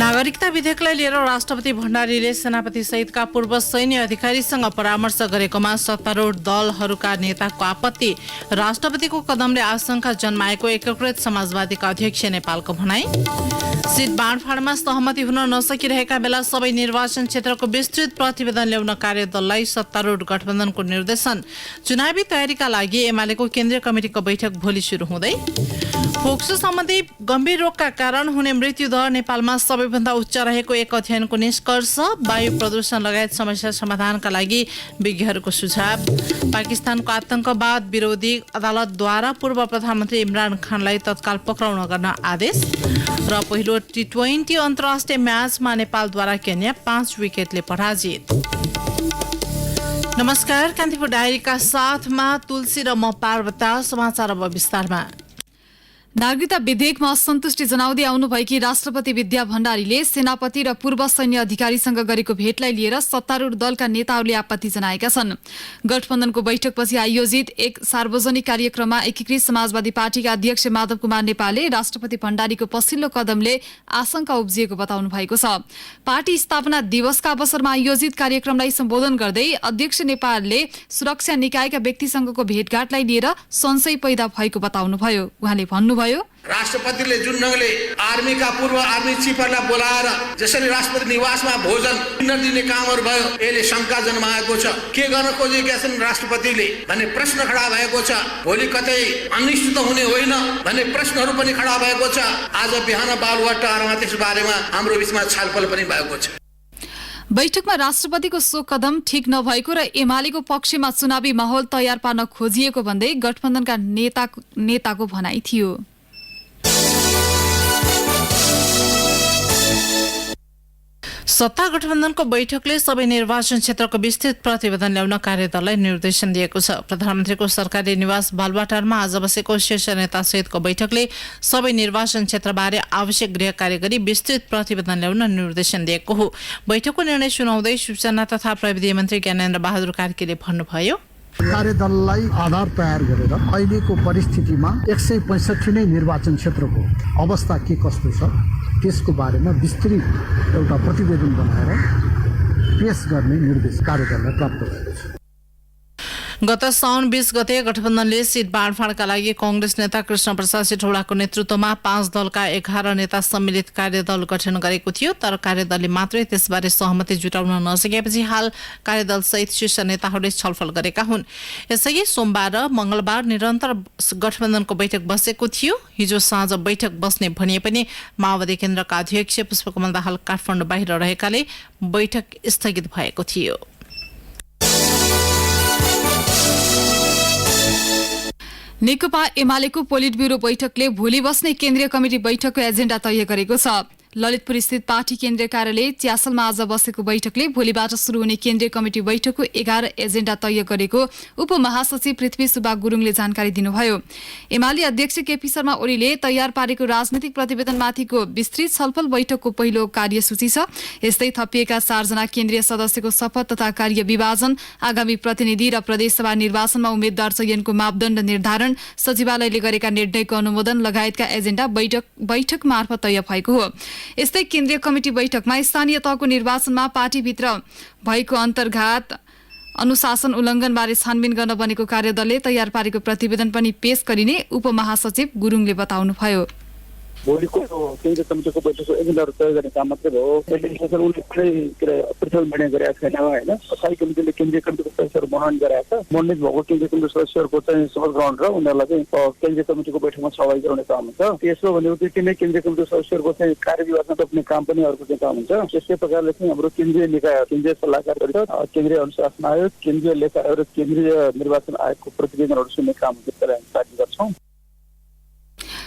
नागरिकता विधेयकलाई लिएर राष्ट्रपति भण्डारीले सेनापति सहितका पूर्व सैन्य अधिकारीसँग परामर्श गरेकोमा सत्तारूढ दलहरूका नेताको आपत्ति। राष्ट्रपतिको कदमले आशंका जन्माएको एकीकृत समाजवादीका अध्यक्ष नेपालको भनाई। सीट बाँडफाँडमा सहमति हुन नसकिरहेका बेला सबै निर्वाचन क्षेत्रको विस्तृत प्रतिवेदन ल्याउन कार्यदललाई सत्तारूढ गठबन्धनको निर्देशन। चुनावी तयारीका लागि एमालेको केन्द्रीय कमिटिको बैठक भोलि सुरु हुँदै। फोक्सो सम्बन्धी गम्भीर रोगका कारण हुने मृत्युदर नेपालमा सबैभन्दा उच्च रहेको एक अध्ययनको निष्कर्ष। वायु प्रदूषण लगायत समस्या समाधानका लागि विज्ञहरूको सुझाव। पाकिस्तानको आतंकवाद विरोधी अदालतद्वारा पूर्व प्रधानमन्त्री इमरान खानलाई तत्काल पक्राउ गर्न आदेश। र पहिलो T20 अन्तर्राष्ट्रिय म्याचमा नेपालद्वारा केन्या 5 विकेटले पराजित। नमस्कार, कान्तिपुर डायरीका साथमा तुलसी र म पार्वता। समाचार अब विस्तारमा। नागरिकता विधेयकमा असन्तुष्टि जनाउँदै आउनुभएकी राष्ट्रपति विद्या भण्डारीले सेनापति र पूर्व सैन्य अधिकारीसँग गरेको भेटलाई लिएर सत्तारूढ दलका नेताहरूले आपत्ति जनाएका छन्। गठबन्धनको बैठकपछि आयोजित एक सार्वजनिक कार्यक्रममा एकीकृत समाजवादी पार्टीका अध्यक्ष माधव कुमार नेपालले राष्ट्रपति भण्डारीको पछिल्लो कदमले आशंका उब्जिएको बताउनु भएको छ। पार्टी स्थापना दिवसका अवसरमा आयोजित कार्यक्रमलाई सम्बोधन गर्दै अध्यक्ष नेपालले सुरक्षा निकायका व्यक्तिसँगको भेटघाटलाई लिएर संशय पैदा भएको बताउनुभयो। उहाँले भन्नुभयो, राष्ट्रपतिले जुन ढङ्गले आर्मीका पूर्व आर्मी चिफहरूलाई बोलाएर जसरी राष्ट्रपति निवासमा भोजन दिने कामहरू भयो, यसले शंका जन्माएको छ। के गर्न खोजेका छन् राष्ट्रपतिले भन्ने प्रश्न खडा भएको छ। भोलि कतै अनिष्ट त हुने होइन भन्ने प्रश्नहरू पनि खडा भएको छ। आज बिहान बालुवाटारमा त्यस बारेमा हाम्रो बीचमा छलफल पनि भएको छ। बैठकमा राष्ट्रपतिको सो कदम ठिक नभएको र एमालेको पक्षमा चुनावी माहौल तयार पार्न खोजिएको भन्दै गठबन्धनका नेताको भनाई थियो। सत्ता गठबन्धनको बैठकले सबै निर्वाचन क्षेत्रको विस्तृत प्रतिवेदन ल्याउन कार्यदललाई निर्देशन दिएको छ। प्रधानमन्त्रीको सरकारी निवास बालुवाटारमा आज बसेको शीर्ष नेता सहितको बैठकले सबै निर्वाचन क्षेत्रबारे आवश्यक गृह कार्य गरी विस्तृत प्रतिवेदन ल्याउन निर्देशन दिएको हो। बैठकको निर्णय सुनाउँदै सूचना तथा प्रविधि मन्त्री ज्ञानेन्द्र बहादुर कार्कीले भन्नुभयो, कार्यदललाई आधार तयार गरेर अहिलेको परिस्थितिमा 165 नै निर्वाचन क्षेत्रको अवस्था के कस्तो छ त्यसको बारेमा विस्तृत एउटा प्रतिवेदन बनाएर पेश गर्ने निर्देश कार्यदललाई प्राप्त भएको छ। गत साउन 20 गते गठबन्धनले सीट बाँडफाँडका लागि कांग्रेस नेता कृष्ण प्रसाद सिटौडाको नेतृत्वमा 5 दलका 11 नेता सम्मिलित कार्यदल गठन गरेको थियो। तर कार्यदलले मात्रै त्यसबारे सहमति जुटाउन नसकेपछि हाल कार्यदल सहित शीर्ष नेताहरूले छलफल गरेका हुन्। यसअघि सोमबार र मंगलबार निरन्तर गठबन्धनको बैठक बसेको थियो। हिजो साँझ बैठक बस्ने भनिए पनि माओवादी केन्द्रका अध्यक्ष पुष्पकमल दाहाल काठमाडौँ बाहिर रहेकाले बैठक स्थगित भएको थियो। नेकपा एमालेको पोलिट ब्युरो बैठकले भोलि बस्ने केन्द्रीय कमिटी बैठकको एजेन्डा तय गरेको छ। ललितपुर स्थित पार्टी केन्द्रीय कार्यालय च्यासलमा आज बसेको बैठकले भोलिबाट शुरू हुने केन्द्रीय कमिटी बैठकको 11 एजेन्डा तय गरेको उपमहासचिव पृथ्वी सुब्बा गुरुङले जानकारी दिनुभयो। एमाले अध्यक्ष केपी शर्मा ओलीले तयार पारेको राजनैतिक प्रतिवेदनमाथिको विस्तृत छलफल बैठकको पहिलो कार्यसूची छ। यस्तै थपिएका 4 जना केन्द्रीय सदस्यको शपथ तथा कार्य विभाजन, आगामी प्रतिनिधि र प्रदेशसभा निर्वाचनमा उम्मेद्वार चयनको मापदण्ड निर्धारण, सचिवालयले गरेका निर्णयको अनुमोदन लगायतका एजेन्डा बैठक मार्फत तय भएको हो। यस्तै केन्द्रीय कमिटी बैठकमा स्थानीय तहको निर्वाचनमा पार्टीभित्र भएको अन्तर्घात अनुशासन उल्लङ्घनबारे छानबिन गर्न बनेको कार्यदलले तयार पारेको प्रतिवेदन पनि पेश गरिने उपमहासचिव गुरुङले बताउनुभयो। भोलिको केन्द्रीय कमिटीको बैठकको एजेन्डाहरू तय गर्ने काम मात्रै भयो। प्रतिवेदन बन्ने गरेका छैन होइन। स्थायी कमिटीले केन्द्रीय कमिटीको सदस्यहरू मनोनयन गराएको छ। मनोनित भएको केन्द्रीय कमिटी सदस्यहरूको चाहिँ शपथ ग्रहण र उनीहरूलाई चाहिँ केन्द्रीय कमिटीको बैठकमा सहभागी गराउने काम हुन्छ। त्यसो भनेको तिनै केन्द्रीय कमिटी सदस्यहरूको चाहिँ कार्य विभाजन रोक्ने काम पनि अर्को चाहिँ काम हुन्छ। त्यस्तै प्रकारले चाहिँ हाम्रो केन्द्रीय निकाय, केन्द्रीय सल्लाहकार परिषद, केन्द्रीय अनुशासन आयोग, केन्द्रीय लेखा आयोग र केन्द्रीय निर्वाचन आयोगको प्रतिवेदनहरू सुन्ने काम हुन्छ। त्यसलाई हामी कार्य गर्छौँ।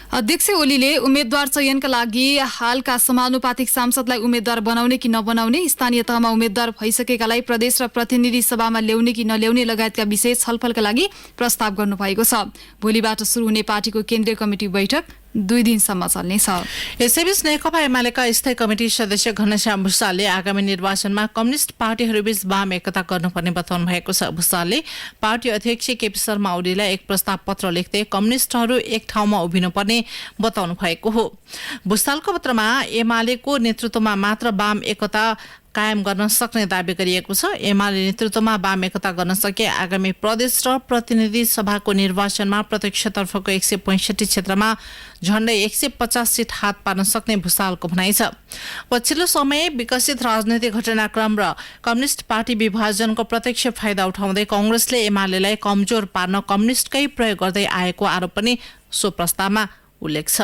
अध्यक्ष ओलीले उम्मेद्वार चयनका लागि हालका समानुपातिक सांसदलाई उम्मेद्वार बनाउने कि नबनाउने, स्थानीय तहमा उम्मेद्वार भइसकेकालाई प्रदेश र प्रतिनिधि सभामा ल्याउने कि नल्याउने लगायतका विषय छलफलका लागि प्रस्ताव गर्नुभएको छ। भोलिबाट सुरु हुने पार्टीको केन्द्रीय कमिटी बैठक 2 दिनसम्म चल्नेछ। यसैबीच नेकपा एमालेका स्थायी कमिटी सदस्य घनश्याम भुसालले आगामी निर्वाचनमा कम्युनिस्ट पार्टीहरूबीच वाम एकता गर्नुपर्ने बताउनु भएको छ। भुसालले पार्टी अध्यक्ष केपी शर्मा ओलीलाई एक प्रस्ताव पत्र लेख्दै कम्युनिस्टहरू एक ठाउँमा उभिनुपर्ने बताउनु भएको हो। भुसालको पत्रमा एमालेको नेतृत्वमा मात्र वाम एकता कायम गर्न सक्ने दावी गरिएको छ। एमाले नेतृत्वमा वाम एकता गर्न सके आगामी प्रदेश र प्रतिनिधि सभाको निर्वाचनमा प्रत्यक्षतर्फको 165 क्षेत्रमा झण्डै 150 सीट हात पार्न सक्ने भुसालको भनाइ छ। पछिल्लो समय विकसित राजनैतिक घटनाक्रम र कम्युनिस्ट पार्टी विभाजनको प्रत्यक्ष फाइदा उठाउँदै कांग्रेसले एमालेलाई कमजोर पार्न कम्युनिस्टकै प्रयोग गर्दै आएको आरोप पनि सो प्रस्तावमा उल्लेख छ।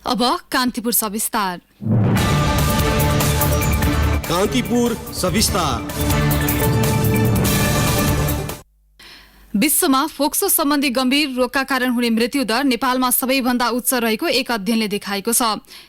अब कान्तिपुर सविस्तार। कान्तिपुर सविस्तार। विश्वमा फोक्सो सम्बन्धी गम्भीर रोगका कारण हुने मृत्युदर नेपालमा सबैभन्दा उच्च रहेको एक अध्ययनले देखाएको छ।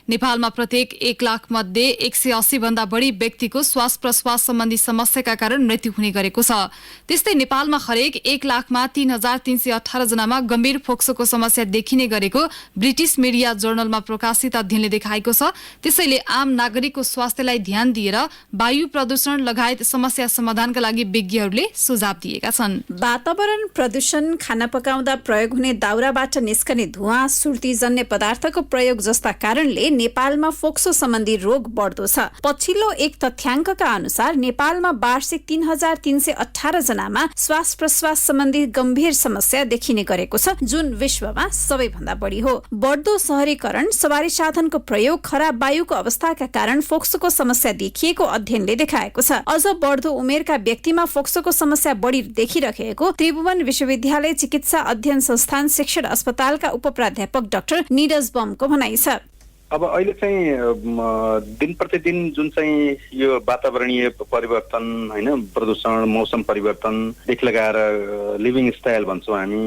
नेपालमा प्रत्येक 1 लाख मध्ये 180 भन्दा बढी व्यक्तिको श्वास प्रश्वास सम्बन्धी समस्याका कारण मृत्यु हुने गरेको छ। त्यस्तै नेपालमा हरेक 1 लाखमा 3318 जनामा गम्भीर फोक्सोको समस्या देखिने गरेको ब्रिटिश मिडिया जर्नलमा प्रकाशित अध्ययनले देखाएको छ। त्यसैले आम नागरिकको स्वास्थ्यलाई ध्यान दिएर वायु प्रदूषण लगायत समस्या समाधानका लागि विज्ञहरूले सुझाव दिएका छन्। वातावरण प्रदूषण, खाना पकाउँदा प्रयोग हुने दाउराबाट निस्कने धुवाँ, सुर्तीजन्य पदार्थको प्रयोग जस्ता कारणले नेपालमा फोक्सो सम्बन्धी रोग बढ्दो छ। पछिल्लो एक तथ्याङ्कका अनुसार नेपालमा वार्षिक 3318 जनामा श्वास प्रश्वास सम्बन्धी गम्भीर समस्या देखिने गरेको छ, जुन विश्वमा सबैभन्दा बढी हो। बढ्दो शहरीकरण, सवारी साधनको प्रयोग, खराब वायुको अवस्थाका कारण फोक्सोको समस्या देखिएको अध्ययनले देखाएको छ। अझ बढ्दो उमेरका व्यक्तिमा फोक्सोको समस्या बढी देखिरहेको त्रिभुवन विश्वविद्यालय चिकित्सा अध्ययन संस्थान शिक्षण अस्पतालका उपप्राध्यापक डाक्टर नीरज बमको भनाइ छ। अब अहिले चाहिँ दिन प्रतिदिन जुन चाहिँ यो वातावरणीय परिवर्तन हैन, प्रदूषण, मौसम परिवर्तनदेखि लगाएर लिभिङ स्टाइल भन्छौँ हामी,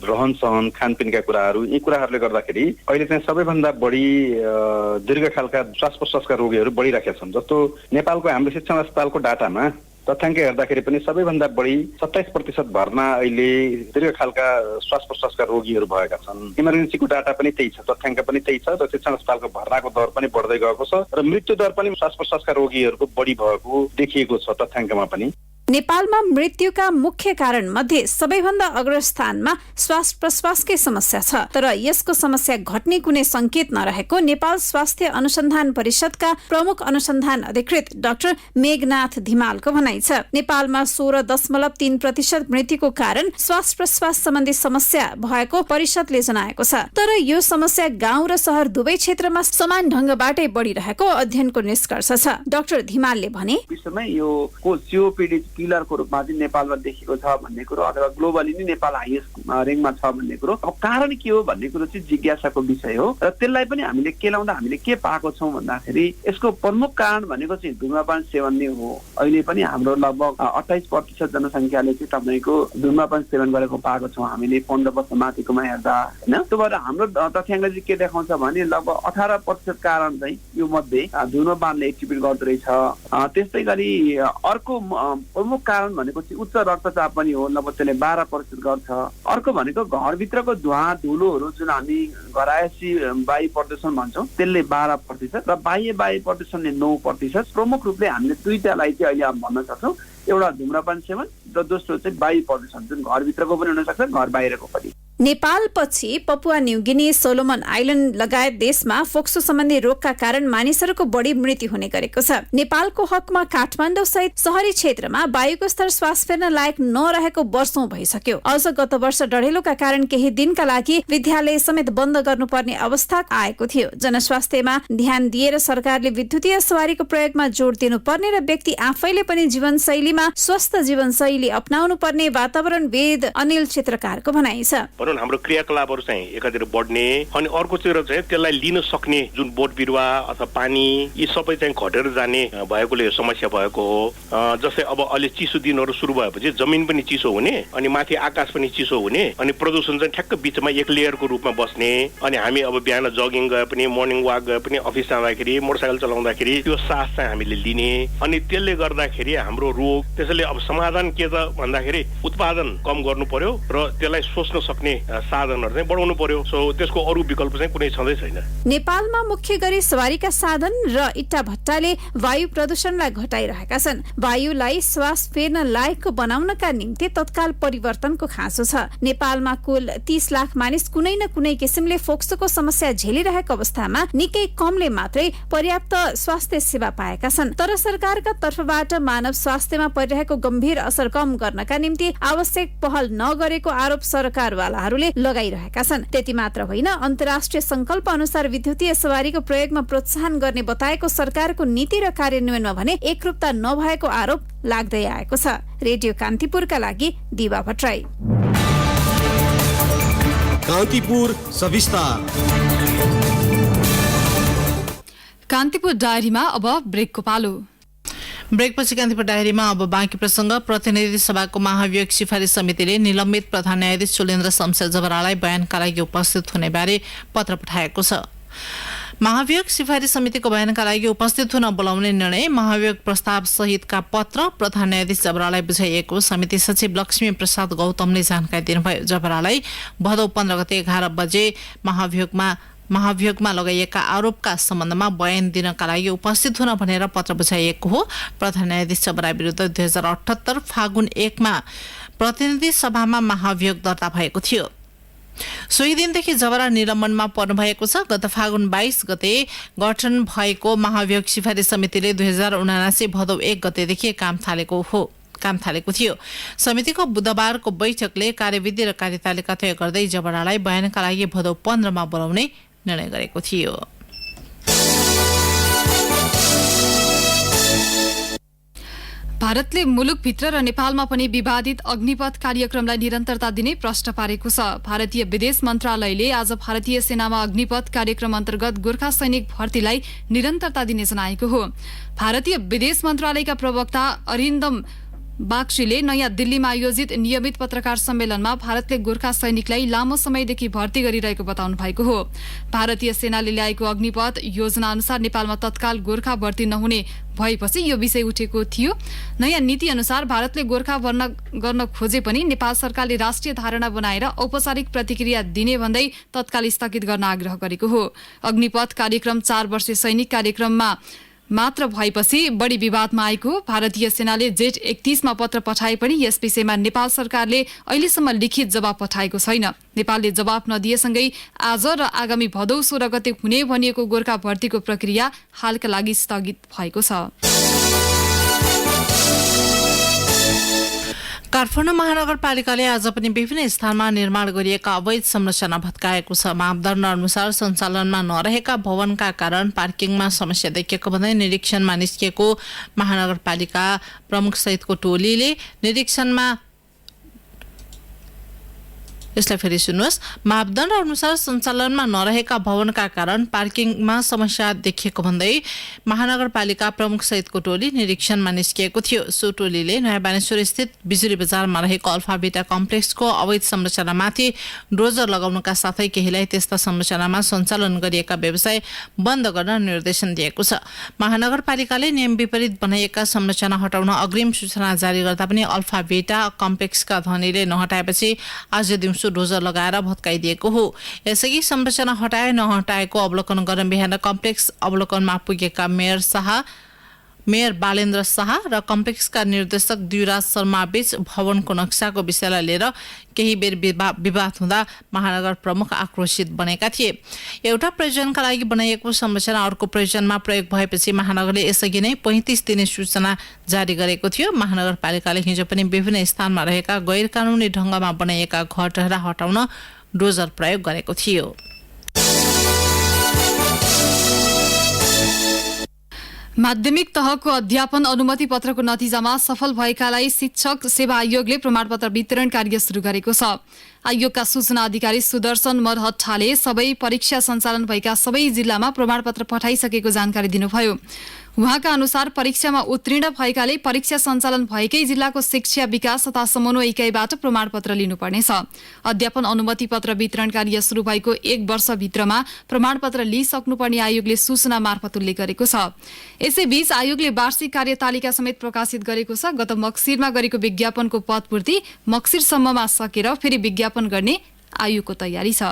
रहन सहन, खानपिनका कुराहरू, यी कुराहरूले गर्दाखेरि अहिले चाहिँ सबैभन्दा बढी दीर्घकालका श्वास प्रश्वासका रोगीहरू बढिरहेका छन्। जस्तो नेपालको हाम्रो शिक्षण अस्पतालको डाटामा तथ्याङ्क हेर्दाखेरि पनि सबैभन्दा बढी 27% भर्ना अहिले दीर्घकालका श्वास प्रश्वासका रोगीहरू भएका छन्। इमर्जेन्सीको डाटा पनि त्यही छ, तथ्याङ्क पनि त्यही छ र शिक्षण अस्पतालको भर्नाको दर पनि बढ्दै गएको छ र मृत्यु दर पनि श्वास प्रश्वासका रोगीहरूको बढी भएको देखिएको छ तथ्याङ्कमा पनि। नेपालमा मृत्युका मुख्य कारण मध्ये सबैभन्दा अग्रस्थानमा श्वास प्रश्वासकै समस्या छ, तर यसको समस्या घट्ने कुनै संकेत नरहेको नेपाल स्वास्थ्य अनुसन्धान परिषदका प्रमुख अनुसन्धान अधिकृत डाक्टर मेघनाथ धिमालको भनाइ छ। नेपालमा 16.3% मृत्युको कारण श्वास प्रश्वास सम्बन्धी समस्या भएको परिषदले जनाएको छ, तर यो समस्या गाउँ र शहर दुवै क्षेत्रमा समान ढंगबाटै बढिरहेको अध्ययनको निष्कर्ष छ। डाक्टर धिमालले भने, विश्वमै यो सीओपीडी किलरको रूपमा चाहिँ नेपालमा देखिएको छ भन्ने कुरो अथवा ग्लोबली नै नेपाल हाइएस्ट रेङ्कमा छ भन्ने कुरो, अब कारण के हो भन्ने कुरो चाहिँ जिज्ञासाको विषय हो र त्यसलाई पनि हामीले केलाउँदा हामीले के पाएको छौँ भन्दाखेरि यसको प्रमुख कारण भनेको चाहिँ धुम्रपान सेवन नै हो। अहिले पनि हाम्रो लगभग 28% जनसङ्ख्याले चाहिँ तपाईँको धुम्रपान सेवन गरेको पाएको छौँ हामीले 15 वर्ष माथिकोमा हेर्दा हैन। त्यो भएर हाम्रो तथ्याङ्कले चाहिँ के देखाउँछ भने लगभग 18% कारण चाहिँ यो मध्ये धुम्रपानले एक्टिभेट गर्दो रहेछ। त्यस्तै गरी अर्को प्रमुख कारण भनेको चाहिँ उच्च रक्तचाप पनि हो, लगभग त्यसले 12% गर्छ। अर्को भनेको घरभित्रको धुवा धुलोहरू जुन हामी घरायसी वायु प्रदूषण भन्छौँ त्यसले 12% र बाह्य वायु प्रदूषणले 9%। प्रमुख रूपले हामीले दुईटालाई चाहिँ अहिले भन्न सक्छौँ, एउटा धुम्रपान सेवन र दोस्रो चाहिँ वायु प्रदूषण जुन घरभित्रको पनि हुन सक्छ, घर बाहिरको पनि। नेपाल पछि पपुवा न्युगिनी, सोलोमन आइल्यान्ड लगायत देशमा फोक्सो सम्बन्धी रोगका कारण मानिसहरूको बढी मृत्यु हुने गरेको छ। नेपालको हकमा काठमाडौँ सहित शहरी क्षेत्रमा वायुको स्तर श्वास फेर्न लायक नरहेको वर्षौं भइसक्यो। अझ गत वर्ष डढेलोका कारण केही दिनका लागि विद्यालय समेत बन्द गर्नुपर्ने अवस्था आएको थियो। जनस्वास्थ्यमा ध्यान दिएर सरकारले विद्युतीय सवारीको प्रयोगमा जोड दिनुपर्ने र व्यक्ति आफैले पनि जीवनशैलीमा स्वस्थ जीवनशैली अपनाउनु पर्ने वातावरणविद अनिल चित्रकारको भनाइ छ। भनौँ न हाम्रो क्रियाकलापहरू चाहिँ एकातिर बढ्ने अनि अर्कोतिर चाहिँ त्यसलाई लिन सक्ने जुन बोट बिरुवा अथवा पानी यी सबै चाहिँ घटेर जाने भएकोले यो समस्या भएको हो। जस्तै अब अहिले चिसो दिनहरू सुरु भएपछि जमिन पनि चिसो हुने अनि माथि आकाश पनि चिसो हुने अनि प्रदूषण चाहिँ ठ्याक्क बिचमा एक लेयरको रूपमा बस्ने अनि हामी अब बिहान जगिङ गए पनि मर्निङ वाक गए पनि अफिस जाँदाखेरि मोटरसाइकल चलाउँदाखेरि त्यो सास चाहिँ हामीले लिने अनि त्यसले गर्दाखेरि हाम्रो रोग त्यसैले अब समाधान के त भन्दाखेरि उत्पादन कम गर्नु पर्यो र त्यसलाई सोच्न सक्ने साधनहरू चाहिँ बढाउनु पर्यो। सो त्यसको अरू विकल्प चाहिँ कुनै छँदै छैन। नेपालमा मुख्य गरी सवारीका साधन र इट्टा भट्टाले वायु प्रदूषणलाई घटाइरहेका छन्। वायुलाई श्वास फेर्न लायकको बनाउनका निम्ति तत्काल परिवर्तनको खाँचो छ। नेपालमा कुल 30 लाख मानिस कुनै न कुनै किसिमले फोक्सोको समस्या झेलिरहेको अवस्थामा निकै कमले मात्रै पर्याप्त स्वास्थ्य सेवा पाएका छन्। तर सरकारका तर्फबाट मानव स्वास्थ्यमा परिरहेको गम्भीर असर कम गर्नका निम्ति आवश्यक पहल नगरेको आरोप सरकारवालाहरूले लगाइरहेका छन्। त्यति मात्र होइन, अन्तर्राष्ट्रिय संकल्प अनुसार विद्युतीय सवारीको प्रयोगमा प्रोत्साहन गर्ने बताएको सरकारको नीति र कार्यान्वयनमा भने एकरूपता नभएको आरोप लाग्दै आएको छ। रेडियो कान्तिपुरका लागि दिवा भट्टराई। कान्तिपुर सविस्तार। कान्तिपुर डायरीमा अब ब्रेकको पालो। ब्रेकपछि कान्तिपुर डायरीमा अब बाँकी प्रसंग। प्रतिनिधि सभाको महाभियोग सिफारिस समितिले निलम्बित प्रधान न्यायाधीश सुलेन्द्र शमशेर जबरालाई बयानका लागि उपस्थित हुने बारे पत्र पठाएको छ। महाभियोग सिफारिस समितिको बयानका लागि उपस्थित हुन बोलाउने निर्णय महाभियोग प्रस्ताव सहितका पत्र प्रधान न्यायाधीश जबरालाई बुझाइएको समिति सचिव लक्ष्मी प्रसाद गौतमले जानकारी दिनुभयो। जबरालाई भदौ 15 गते 11 बजे महाभियोगमा लगाइएका आरोपका सम्बन्धमा बयान दिनका लागि उपस्थित हुन भनेर पत्र बुझाइएको हो। प्रधान न्यायाधीश जबरा विरुद्ध 2078 फागुन 1 मा प्रतिनिधि सभामा महाभियोग दर्ता भएको थियो। सोही दिनदेखि जबरा निलम्बनमा पर्नु भएको छ। गत फागुन 22 गते गठन भएको महाभियोग सिफारिस समितिले 2079 भदौ 1 गतेदेखि काम थालेको थियो। समितिको बुधबारको बैठकले कार्यविधि र कार्यतालिका तय गर्दै जबरालाई बयानका लागि भदौ 15 मा बोलाउने निर्णय गरेको थियो। भारतले मुलुकभित्र र नेपालमा पनि विवादित अग्निपथ कार्यक्रमलाई निरन्तरता दिने प्रश्न पारेको छ। भारतीय विदेश मन्त्रालयले आज भारतीय सेनामा अग्निपथ कार्यक्रम अन्तर्गत गोर्खा सैनिक भर्तीलाई निरन्तरता दिने जनाएको हो। भारतीय विदेश मन्त्रालयका प्रवक्ता अरिन्दम बागशीले नयाँ दिल्लीमा आयोजित नियमित पत्रकार सम्मेलनमा भारतले गोर्खा सैनिकलाई लामो समयदेखि भर्ती गरिरहेको बताउनु भएको हो। भारतीय सेनाले ल्याएको अग्निपथ योजना अनुसार नेपालमा तत्काल गोर्खा भर्ती नहुने भएपछि यो विषय उठेको थियो। नयाँ नीति अनुसार भारतले गोर्खा भर्ना गर्न खोजे पनि नेपाल सरकारले राष्ट्रिय धारणा बनाएर औपचारिक प्रतिक्रिया दिने भन्दै तत्काल स्थगित गर्न आग्रह गरेको हो। अग्निपथ कार्यक्रम 4 वर्षे सैनिक कार्यक्रममा मात्र भएपछि बढी विवादमा आएको। भारतीय सेनाले जेठ 31 मा पत्र पठाए पनि यस विषयमा नेपाल सरकारले अहिलेसम्म लिखित जवाब पठाएको छैन। नेपालले जवाब नदिएसँगै आज र आगामी भदौ 16 गते हुने भनिएको गोर्खा भर्तीको प्रक्रिया हालका लागि स्थगित भएको छ। काठमाडौँ महानगरपालिकाले आज पनि विभिन्न स्थानमा निर्माण गरिएका अवैध संरचना भत्काएको छ। मापदण्ड अनुसार सञ्चालनमा नरहेका भवनका कारण पार्किङमा समस्या देखिएको भन्दै निरीक्षणमा निस्किएको महानगरपालिका प्रमुख सहितको टोलीले निरीक्षणमा यसलाई फेरि सुन्नुहोस्। मापदण्ड अनुसार सञ्चालनमा नरहेका भवनका कारण पार्किङमा समस्या देखिएको भन्दै महानगरपालिका प्रमुख सहितको टोली निरीक्षणमा निस्किएको थियो। सो टोलीले नयाँ बानेश्वर स्थित बिजुली बजारमा रहेको अल्फाबेटा कम्प्लेक्सको अवैध संरचनामाथि डोजर लगाउनका साथै केहीलाई त्यस्ता संरचनामा सञ्चालन गरिएका व्यवसाय बन्द गर्न निर्देशन दिएको छ। महानगरपालिकाले नियम विपरीत बनाइएका संरचना हटाउन अग्रिम सूचना जारी गर्दा पनि अल्फाबेटा कम्प्लेक्सका धनीले नहटाएपछि आज दिउँसो डोजर लगाएर भत्काइदिएको हो। यसअघि संरचना हटाए नहटाएको अवलोकन गर्न बिहान कम्प्लेक्स अवलोकनमा पुगेका मेयर बालेन्द्र शाह र कम्प्लेक्सका निर्देशक द्विराज शर्मा बीच भवनको नक्साको विषयलाई लिएर केही बेर विवाद हुँदा महानगर प्रमुख आक्रोशित बनेका थिए। एउटा प्रयोजनका लागि बनाइएको संरचना अर्को प्रयोजनमा प्रयोग भएपछि महानगरले यसअघि नै 35 दिने सूचना जारी गरेको थियो। महानगरपालिकाले हिजो पनि विभिन्न स्थानमा रहेका गैर कानूनी ढंगमा बनाइएका घर हटाउन डोजर प्रयोग गरेको थियो। माध्यमिक तहको अध्यापन अनुमति पत्रको नतिजामा सफल भएकालाई शिक्षक सेवा आयोगले प्रमाणपत्र वितरण कार्य सुरु गरेको छ। आयोगका सूचना अधिकारी सुदर्शन मरहट्टाले सबै परीक्षा सञ्चालन भएका सबै जिल्लामा प्रमाणपत्र पठाइसकेको जानकारी दिनुभयो। उहाँका अनुसार परीक्षामा उत्तीर्ण भएकाले परीक्षा सञ्चालन भएकै जिल्लाको शिक्षा विकास तथा समन्वय इकाइबाट प्रमाणपत्र लिनुपर्नेछ। अध्यापन अनुमति पत्र वितरण कार्य सुरु भएको 1 वर्षभित्रमा प्रमाणपत्र लिइसक्नुपर्ने आयोगले सूचना मार्फत उल्लेख गरेको छ। यसैबीच आयोगले वार्षिक कार्यतालिका समेत प्रकाशित गरेको छ। गत मक्सिरमा गरेको विज्ञापनको पदपूर्ति मक्सिरसम्ममा सकेर फेरि विज्ञापन गर्ने आयोगको तयारी छ।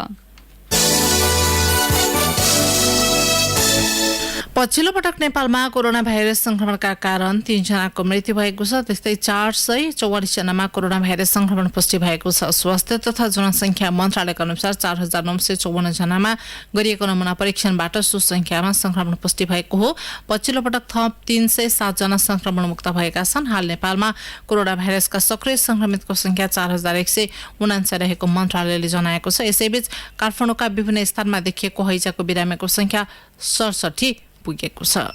पछिल्लो पटक नेपालमा कोरोना भाइरस संक्रमणका कारण 3 जनाको मृत्यु भएको छ। त्यस्तै 444 जनामा कोरोना भाइरस संक्रमण पुष्टि भएको छ। स्वास्थ्य तथा जनसङ्ख्या मन्त्रालयका अनुसार 4954 जनामा गरिएको नमुना परीक्षणबाट सो संख्यामा संक्रमण पुष्टि भएको हो। पछिल्लो पटक थप 307 जना संक्रमण मुक्त भएका छन्। हाल नेपालमा कोरोना भाइरसका सक्रिय संक्रमितको संख्या 4149 रहेको मन्त्रालयले जनाएको छ। यसैबीच काठमाडौँका विभिन्न स्थानमा देखिएको हैजाको बिरामीको संख्या 67 पुगेको छ।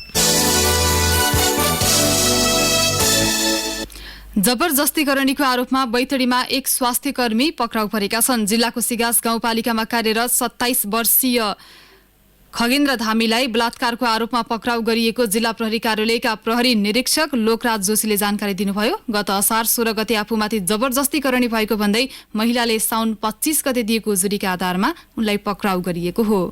जबरजस्तीकरणीको आरोपमा बैतडीमा एक स्वास्थ्यकर्मी पक्राउ परेका छन्। जिल्लाको सिगास गाउँपालिकामा कार्यरत 27 वर्षीय खगेन्द्र धामीलाई बलात्कारको आरोपमा पक्राउ गरिएको जिल्ला प्रहरी कार्यालयका प्रहरी निरीक्षक लोकराज जोशीले जानकारी दिनुभयो। गत असार 16 गते आफूमाथि जबरजस्तीकरणी भएको भन्दै महिलाले साउन 25 गते दिएको उजुरीका आधारमा उनलाई पक्राउ गरिएको हो।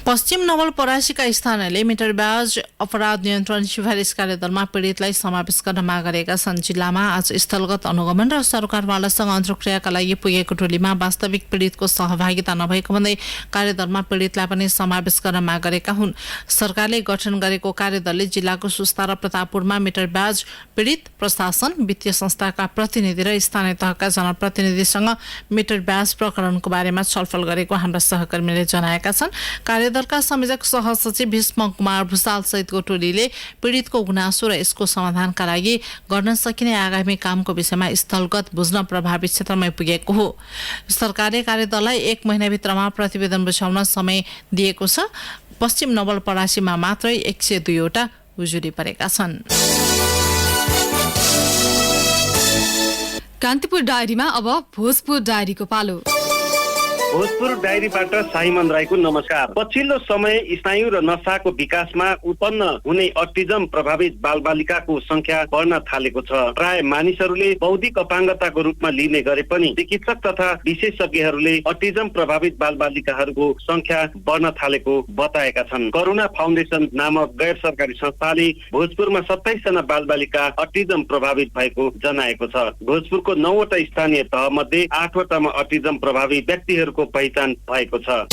पश्चिम नवलपरासीका स्थानीयले मिटर ब्याज अपराध नियन्त्रण सिफारिस कार्यदलमा पीडितलाई समावेश गर्न माग गरेका छन्। जिल्लामा आज स्थलगत अनुगमन र सरकारवालासँग अन्तर्क्रियाका लागि पुगेको टोलीमा वास्तविक पीडितको सहभागिता नभएको भन्दै कार्यदलमा पीडितलाई पनि समावेश गर्न माग गरेका हुन्। सरकारले गठन गरेको कार्यदलले जिल्लाको सुस्ता र प्रतापपुरमा मिटर ब्याज पीडित, प्रशासन, वित्तीय संस्थाका प्रतिनिधि र स्थानीय तहका जनप्रतिनिधिसँग मिटर ब्याज प्रकरणको बारेमा छलफल गरेको हाम्रा सहकर्मीले जनाएका छन्। कार्यदलका संयोजक सहसचिव भीष्म कुमार भूषाल सहितको टोलीले पीडितको गुनासो र यसको समाधानका लागि गर्न सकिने आगामी कामको विषयमा स्थलगत बुझ्न प्रभावित क्षेत्रमा पुगेको हो। सरकारले कार्यदललाई 1 महिनाभित्रमा प्रतिवेदन बुझाउन समय दिएको छ। पश्चिम नवलपरासीमा मात्रै 102 वटा उजुरी परेका छन्। कान्तिपुर डायरीमा अब भोजपुर डायरीको पालो। भोजपुर डायरीबाट साइमन राईको नमस्कार। पछिल्लो समय स्नायु र नसाको विकासमा उत्पन्न हुने अटिजम प्रभावित बालबालिकाको संख्या बढ्न थालेको छ। प्राय मानिसहरूले बौद्धिक अपाङ्गताको रूपमा लिने गरे पनि चिकित्सक तथा विशेषज्ञहरूले अटिजम प्रभावित बालबालिकाहरूको संख्या बढ्न थालेको बताएका छन्। करुणा फाउन्डेसन नामक गैर सरकारी संस्थाले भोजपुरमा 27 जना बालबालिका अटिजम प्रभावित भएको जनाएको छ। भोजपुरको 9 वटा स्थानीय तह मध्ये 8 वटामा अटिजम प्रभावित व्यक्तिहरूको पहिचान भएको छ।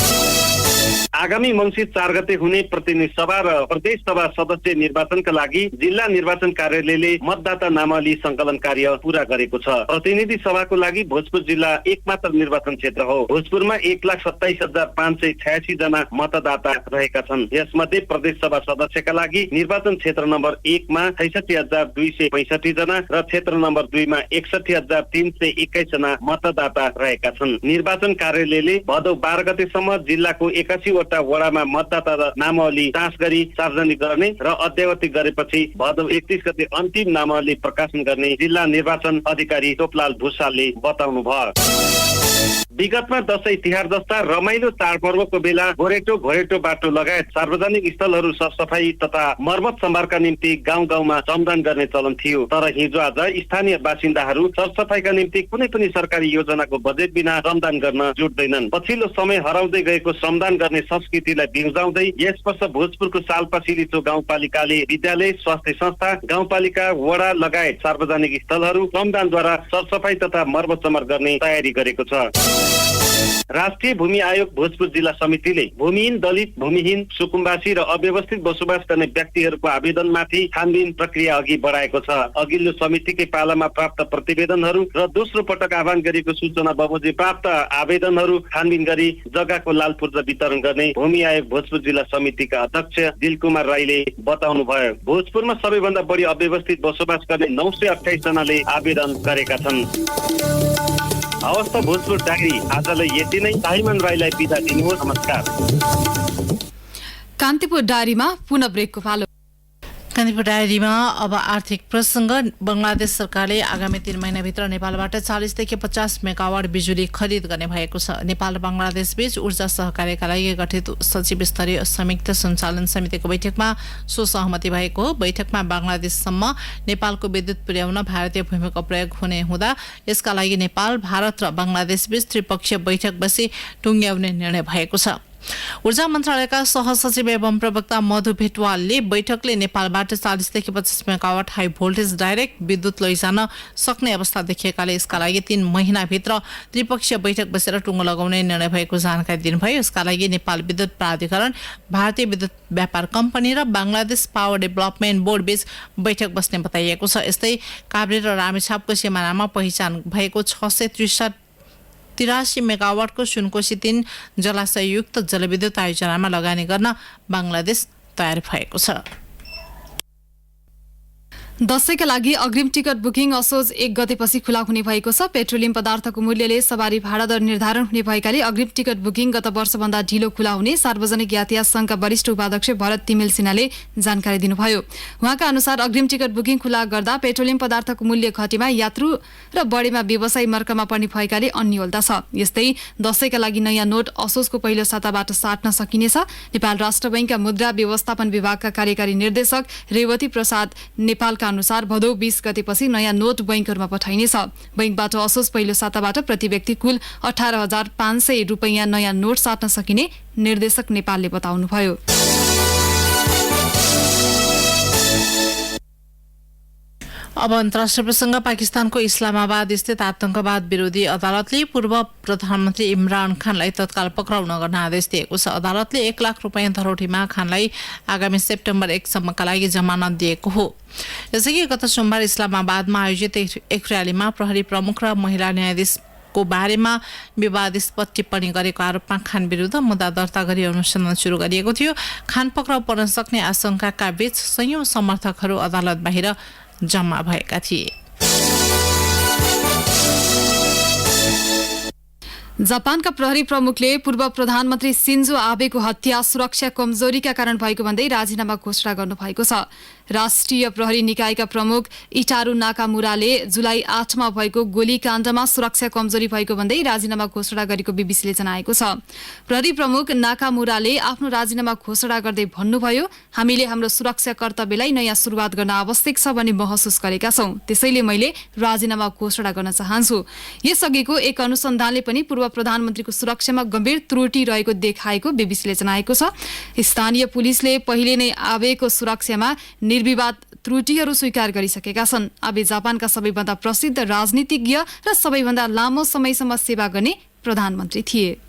आगामी मङ्सिर 4 गते हुने प्रतिनिधि सभा र प्रदेश सभा सदस्य निर्वाचनका लागि जिल्ला निर्वाचन कार्यालयले मतदाता नामावली संकलन कार्य पूरा गरेको छ। प्रतिनिधि सभाको लागि भोजपुर जिल्ला एकमात्र निर्वाचन क्षेत्र हो। भोजपुरमा 1,27,586 जना मतदाता रहेका छन्। यसमध्ये प्रदेश सभा सदस्यका लागि निर्वाचन क्षेत्र नम्बर 1 मा 66,265 जना र क्षेत्र नम्बर 2 मा 61,321 जना मतदाता रहेका छन्। निर्वाचन कार्यालयले भदौ 12 गतेसम्म जिल्लाको 81 वटा वडामा मतदाता नामावली जाँच गरी सार्वजनिक गर्ने र अद्यावधिक गरेपछि भदौ 31 गते अन्तिम नामावली प्रकाशन गर्ने जिल्ला निर्वाचन अधिकारी टोपलाल भूषालले बताउनु भयो। विगतमा दशैं तिहार जस्ता रमाइलो चाडपर्वको बेला घोरेटो बाटो लगायत सार्वजनिक स्थलहरू सरसफाई तथा मर्मत सम्भारका निम्ति गाउँ गाउँमा श्रमदान गर्ने चलन थियो। तर हिजो आज स्थानीय बासिन्दाहरू सरसफाईका निम्ति कुनै पनि सरकारी योजनाको बजेट बिना श्रमदान गर्न जुट्दैनन्। पछिल्लो समय हराउँदै गएको श्रमदान गर्ने संस्कृतिलाई बिउजाउँदै यस वर्ष भोजपुरको सालपासिलिचो गाउँपालिकाले विद्यालय, स्वास्थ्य संस्था, गाउँपालिका, वडा लगायत सार्वजनिक स्थलहरू श्रमदानद्वारा सरसफाई तथा मर्मत सम्भार गर्ने तयारी गरेको छ। राष्ट्रिय भूमि आयोग भोजपुर जिल्ला समितिले भूमिहीन, दलित, भूमिहीन, सुकुम्बासी र अव्यवस्थित बसोबास गर्ने व्यक्तिहरूको आवेदनमाथि छानबिन प्रक्रिया अघि बढाएको छ। अघिल्लो समितिकै पालामा प्राप्त प्रतिवेदनहरू र दोस्रो पटक आह्वान गरेको सूचना बमोजिम प्राप्त आवेदनहरू छानबिन गरी जग्गाको लालपुर्जा वितरण गर्ने भूमि आयोग भोजपुर जिल्ला समितिका अध्यक्ष दिलकुमार राईले बताउनु भयो। भोजपुरमा सबैभन्दा बढी अव्यवस्थित बसोबास गर्ने 928 जनाले आवेदन गरेका छन्। हवस् त भोजपुर डायरी आजलाई यति नै। साइमन राईलाई बिदा दिनुहोस्। नमस्कार। कान्तिपुर डायरीमा पुनः ब्रेकको पालो। कान्तिपुर डायरीमा अब आर्थिक प्रसङ्ग। बङ्गलादेश सरकारले आगामी 3 महिनाभित्र नेपालबाट 40 देखि 50 मेगावाट बिजुली खरिद गर्ने भएको छ। नेपाल र बङ्गलादेश बीच ऊर्जा सहकार्यका लागि गठित सचिव स्तरीय संयुक्त सञ्चालन समितिको बैठकमा सो सहमति भएको हो। बैठकमा बङ्गलादेशसम्म नेपालको विद्युत पुर्याउन भारतीय भूमिको प्रयोग हुने हुँदा यसका लागि नेपाल, भारत र बङ्गलादेश बीच त्रिपक्षीय बैठक बसी टुङ्ग्याउने निर्णय भएको छ। ऊर्जा मन्त्रालयका सहसचिव एवं प्रवक्ता मधु भेटवालले बैठकले नेपालबाट 40 देखि 50 मेगावाट हाई भोल्टेज डाइरेक्ट विद्युत लैजान सक्ने अवस्था देखिएकाले यसका लागि 3 महिनाभित्र त्रिपक्षीय बैठक बसेर टुङ्गो लगाउने निर्णय भएको जानकारी दिनुभयो। यसका लागि नेपाल विद्युत प्राधिकरण, भारतीय विद्युत व्यापार कम्पनी र बङ्गलादेश पावर डेभलपमेन्ट बोर्ड बीच बैठक बस्ने बताइएको छ। यस्तै काभ्रे र रामेछापको सिमानामा पहिचान भएको 683 मेगावाटको सुनकोशी 3 जलाशययुक्त जलविद्युत आयोजनामा लगानी गर्न बङ्गलादेश तयार भएको छ। दशैंका लागि अग्रिम टिकट बुकिङ असोज 1 गतेपछि खुला हुने भएको छ। पेट्रोलियम पदार्थको मूल्यले सवारी भाडा दर निर्धारण हुने भएकाले अग्रिम टिकट बुकिङ गत वर्षभन्दा ढिलो खुला हुने सार्वजनिक यातायात संघका वरिष्ठ उपाध्यक्ष भरत तिमेल सिन्हाले जानकारी दिनुभयो। उहाँका अनुसार अग्रिम टिकट बुकिङ खुला गर्दा पेट्रोलियम पदार्थको मूल्य घटेमा यात्रु र बढेमा व्यवसायी मर्कमा पर्ने भएकाले अन्यलता छ। यस्तै दशैंका लागि नयाँ नोट असोजको पहिलो साताबाट साट्न सकिनेछ। नेपाल राष्ट्र बैंकका मुद्रा व्यवस्थापन विभागका कार्यकारी निर्देशक रेवती प्रसाद नेपालका अनुसार भदौ 20 गतेपछि नयाँ नोट बैंकहरूमा पठाइनेछ। बैंकबाट असोज पहिलो साताबाट प्रति व्यक्ति कुल 18,500 रुपैयाँ नयाँ नोट साट्न सकिने निर्देशक नेपालले बताउनुभयो। अब अन्तर्राष्ट्रिय प्रसङ्ग। पाकिस्तानको इस्लामाबाद स्थित आतंकवाद विरोधी अदालतले पूर्व प्रधानमन्त्री इमरान खानलाई तत्काल पक्राउ नगर्न आदेश दिएको छ। अदालतले 1 लाख रुपैयाँ धरोटीमा खानलाई आगामी सेप्टेम्बर 1 सम्मका लागि जमानत दिएको हो। यसैगरी गत सोमबार इस्लामाबादमा आयोजित एक र्यालीमा प्रहरी प्रमुख र महिला न्यायाधीशको बारेमा विवादास्पद टिप्पणी गरेको आरोपमा खान विरुद्ध मुद्दा दर्ता गरी अनुसन्धान सुरु गरिएको थियो। खान पक्राउ पर्न सक्ने आशंकाका बीच संयौं समर्थकहरू अदालत बाहिर जम्मा भएका थिए। जापानका प्रहरी प्रमुखले पूर्व प्रधानमन्त्री सिन्जो आबेको हत्या सुरक्षा कमजोरीका कारण भएको भन्दै राजीनामा घोषणा गर्नुभएको छ। राष्ट्रिय प्रहरी निकायका प्रमुख इटारू नाकामुराले जुलाई 8मा भएको गोलीकाण्डमा सुरक्षा कमजोरी भएको भन्दै राजीनामा घोषणा गरेको बीबीसीले जनाएको छ। प्रहरी प्रमुख नाकामुराले आफ्नो राजीनामा घोषणा गर्दै भन्नुभयो, हामीले हाम्रो सुरक्षा कर्तव्यलाई नयाँ सुरुवात गर्न आवश्यक छ भन्ने महसुस गरेका छौं, त्यसैले मैले राजीनामा घोषणा गर्न चाहन्छु। यसअघिको एक अनुसन्धानले पनि पूर्व प्रधानमन्त्रीको सुरक्षामा गम्भीर त्रुटि रहेको देखाएको बीबीसीले जनाएको छ। स्थानीय पुलिसले पहिले नै आबेको सुरक्षामा निर्विवाद त्रुटिहरू स्वीकार गरिसकेका छन्। आबे जापानका सबैभन्दा प्रसिद्ध राजनीतिज्ञ र सबैभन्दा लामो समयसम्म सेवा गर्ने प्रधानमन्त्री थिए।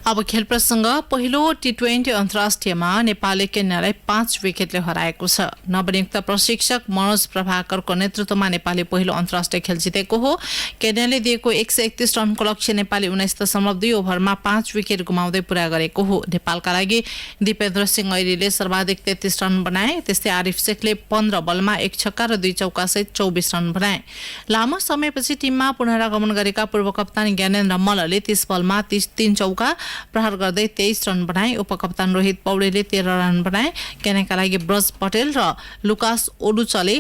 अब खेल प्रसङ्ग। पहिलो टी20 अन्तर्राष्ट्रियमा नेपालले केन्यालाई 5 विकेटले हराएको छ। नवनियुक्त प्रशिक्षक मनोज प्रभाकरको नेतृत्वमा नेपालले पहिलो अन्तर्राष्ट्रिय खेल जितेको हो। केन्याले दिएको 131 रनको लक्ष्य नेपालले 19.2 ओभरमा 5 विकेट गुमाउँदै पूरा गरेको हो। नेपालका लागि दिपेन्द्र सिंह ऐरीले सर्वाधिक 33 रन बनाए। त्यस्तै आरिफ शेखले 15 बलमा 1 छक्का र 2 चौकासहित 24 रन बनाए। लामो समयपछि टिममा पुनरागमन गरेका पूर्व कप्तान ज्ञानेन्द्र मल्लले 30 बलमा 3 चौका प्रहार गर्दै 23 रन बनाए। उपकप्तान रोहित पौडेलले 13 रन बनाए। केन्याका लागि ब्रज पटेल र लुकास ओडुचले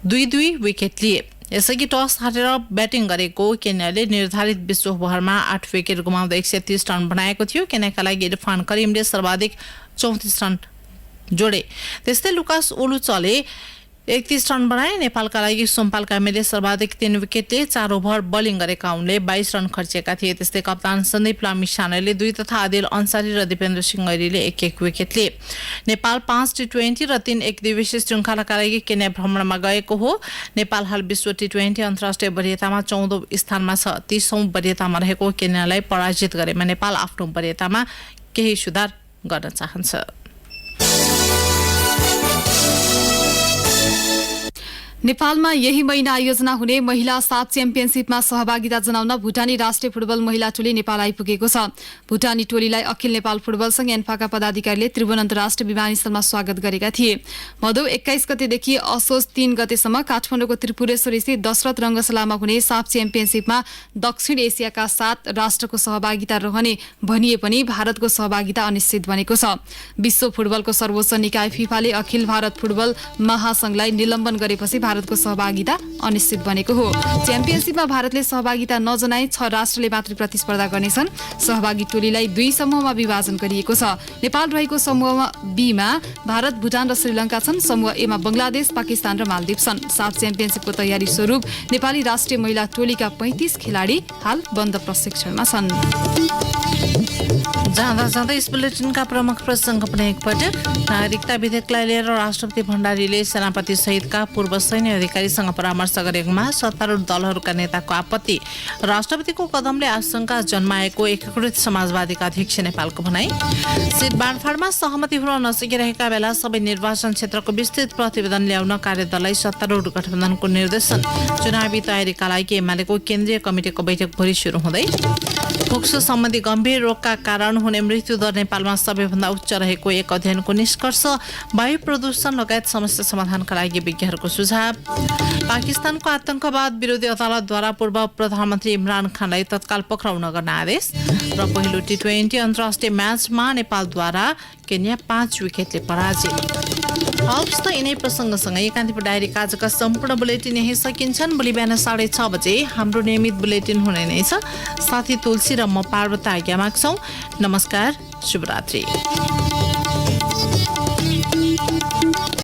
2-2 विकेट लिए। यसअघि टस हारेर ब्याटिङ गरेको केन्याले निर्धारित 20 ओभरमा 8 विकेट गुमाउँदै 130 रन बनाएको थियो। केन्याका लागि इरफान करिमले सर्वाधिक 34 रन जोडे। त्यस्तै लुकास ओडुचले 31 रन बनाए। नेपालका लागि सोमपाल कामेले सर्वाधिक 3 विकेटले 4 ओभर बोलिङ गरेका उनले 22 रन खर्चेका थिए। त्यस्तै कप्तान सन्दीप लामिछानेले 2 तथा आदिल अन्सारी र दिपेन्द्र सिंह ऐरीले 1-1 विकेट लिए। नेपाल 5 टी20 र 3 एकदिवसीय श्रृङ्खलाका लागि केन्या भ्रमणमा गएको हो। नेपाल हाल विश्व टी20 अन्तर्राष्ट्रिय वरियतामा 14औं स्थानमा छ। 30औं वरियतामा रहेको केन्यालाई पराजित गरेमा नेपाल आफ्नो वरियतामा केही सुधार गर्न चाहन्छ। नेपालमा यही महिना आयोजना हुने महिला साफ च्याम्पियनसिपमा सहभागिता जनाउन भुटानी राष्ट्रिय फुटबल महिला टोली नेपाल आइपुगेको छ। भुटानी टोलीलाई अखिल नेपाल फुटबल संघ एन्फाका पदाधिकारीले त्रिभुवन अन्तर्राष्ट्रिय विमानस्थलमा स्वागत गरेका थिए। भदौ 21 गतेदेखि असोज 3 गतेसम्म काठमाडौँको त्रिपुरेश्वर स्थित दशरथ रंगशालामा हुने साफ च्याम्पियनसिपमा दक्षिण एसियाका 7 राष्ट्रको सहभागिता रहने भनिए पनि भारतको सहभागिता अनिश्चित बनेको छ। विश्व फुटबलको सर्वोच्च निकाय फिफाले अखिल भारत फुटबल महासंघलाई निलम्बन गरेपछि भारतको सहभागिता अनिश्चित बनेको हो। च्याम्पियनसिपमा भारतले सहभागिता नजनाई 6 राष्ट्रले मात्र प्रतिस्पर्धा गर्नेछन्। सहभागी टोलीलाई 2 समूहमा विभाजन गरिएको छ। नेपाल रहेको समूह बी मा भारत, भुटान र श्रीलङ्का छन्। समूह ए मा बंगलादेश, पाकिस्तान र मालदिव छन्। साफ च्याम्पियनसिपको तयारी स्वरूप नेपाली राष्ट्रिय महिला टोलीका 35 खेलाडी हाल बन्द प्रशिक्षणमा छन्। जाँदा जाँदै यस बुलेटिनका प्रमुख प्रसङ्ग पनि एकपटक। नागरिकता विधेयकलाई लिएर राष्ट्रपति भण्डारीले सेनापति सहितका पूर्व सैन्य अधिकारीसँग परामर्श गरेकोमा सत्तारूढ दलहरूका नेताको आपत्ति। राष्ट्रपतिको कदमले आशंका जन्माएको एकीकृत समाजवादीका अध्यक्ष नेपालको भनाई। सिट बाँडफाँडमा सहमति हुन नसकिरहेका बेला सबै निर्वाचन क्षेत्रको विस्तृत प्रतिवेदन ल्याउन कार्यदललाई सत्तारूढ गठबन्धनको निर्देशन। चुनावी तयारीका लागि एमालेको केन्द्रीय कमिटिको बैठक भोलि सुरु हुँदै। फोक्सो सम्बन्धी गम्भीर रोगका कारण हुने मृत्युदर नेपालमा सबैभन्दा उच्च रहेको एक अध्ययनको निष्कर्ष। वायु प्रदूषण लगायत समस्या समाधानका लागि विज्ञहरूको सुझाव। पाकिस्तानको आतंकवाद विरोधी अदालतद्वारा पूर्व प्रधानमन्त्री इमरान खानलाई तत्काल पक्राउ नगर्न आदेश। र पहिलो T20 अन्तर्राष्ट्रिय म्याचमा नेपालद्वारा केन्या 5 विकेटले पराजित। हवस् त यिनै प्रसङ्गसँगै कान्तिपुर डायरीका आजका सम्पूर्ण बुलेटिन यही सकिन्छन्। भोलि बिहान 6:30 बजे हाम्रो नियमित बुलेटिन हुने नै छ। साथी तुलसी र म पार्वता आज्ञा माग्छौँ। नमस्कार, शुभरात्रि।